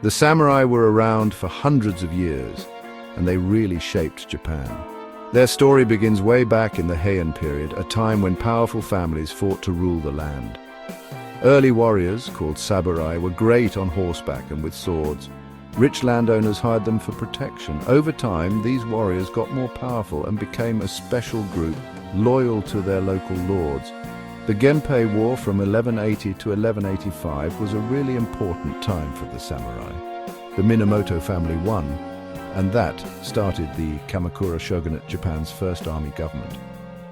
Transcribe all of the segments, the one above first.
The samurai were around for hundreds of years, and they really shaped Japan. Their story begins way back in the Heian period, a time when powerful families fought to rule the land. Early warriors, called samurai, were great on horseback and with swords. Rich landowners hired them for protection. Over time, these warriors got more powerful and became a special group, loyal to their local lords. The Genpei War from 1180 to 1185 was a really important time for the samurai. The Minamoto family won, and that started the Kamakura shogunate, Japan's first army government.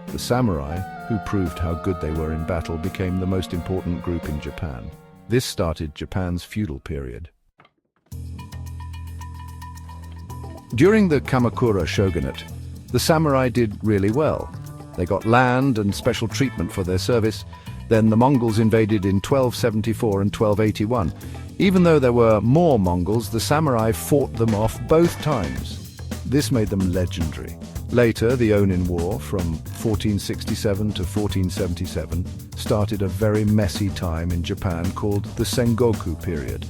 The samurai, who proved how good they were in battle, became the most important group in Japan. This started Japan's feudal period. During the Kamakura shogunate, the samurai did really well. They got land and special treatment for their service. Then the Mongols invaded in 1274 and 1281. Even though there were more Mongols, the samurai fought them off both times. This made them legendary. Later, the Onin War, from 1467 to 1477, started a very messy time in Japan called the Sengoku period.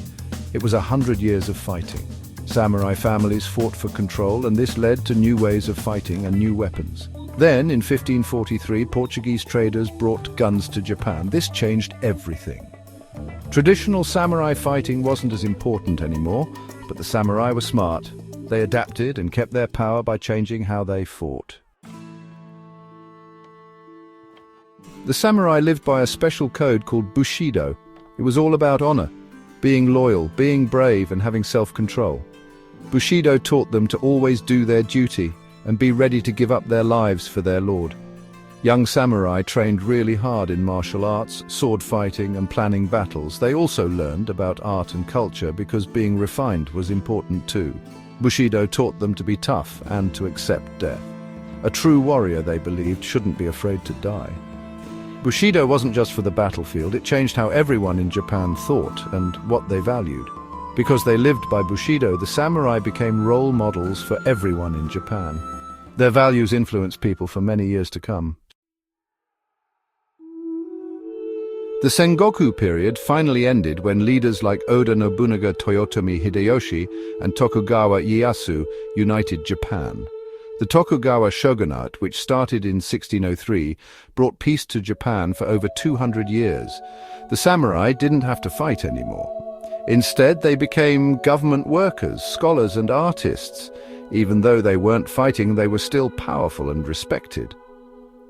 It was 100 years of fighting. Samurai families fought for control, and this led to new ways of fighting and new weapons. Then, in 1543, Portuguese traders brought guns to Japan. This changed everything. Traditional samurai fighting wasn't as important anymore, but the samurai were smart. They adapted and kept their power by changing how they fought. The samurai lived by a special code called bushido. It was all about honor, being loyal, being brave, and having self-control. Bushido taught them to always do their duty and be ready to give up their lives for their lord. Young samurai trained really hard in martial arts, sword fighting, and planning battles. They also learned about art and culture because being refined was important too. Bushido taught them to be tough and to accept death. A true warrior, they believed, shouldn't be afraid to die. Bushido wasn't just for the battlefield, it changed how everyone in Japan thought and what they valued. Because they lived by Bushido, the samurai became role models for everyone in Japan. Their values influenced people for many years to come. The Sengoku period finally ended when leaders like Oda Nobunaga, Toyotomi Hideyoshi, and Tokugawa Ieyasu united Japan. The Tokugawa shogunate, which started in 1603, brought peace to Japan for over 200 years. The samurai didn't have to fight anymore. Instead, they became government workers, scholars, and artists. Even though they weren't fighting, they were still powerful and respected.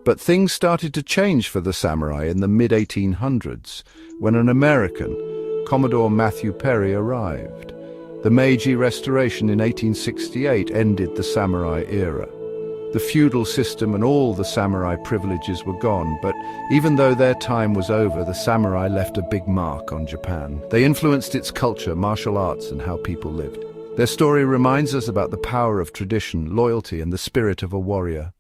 But things started to change for the samurai in the mid-1800s, when an American, Commodore Matthew Perry, arrived. The Meiji Restoration in 1868 ended the samurai era. The feudal system and all the samurai privileges were gone, but even though their time was over, the samurai left a big mark on Japan. They influenced its culture, martial arts, and how people lived. Their story reminds us about the power of tradition, loyalty, and the spirit of a warrior.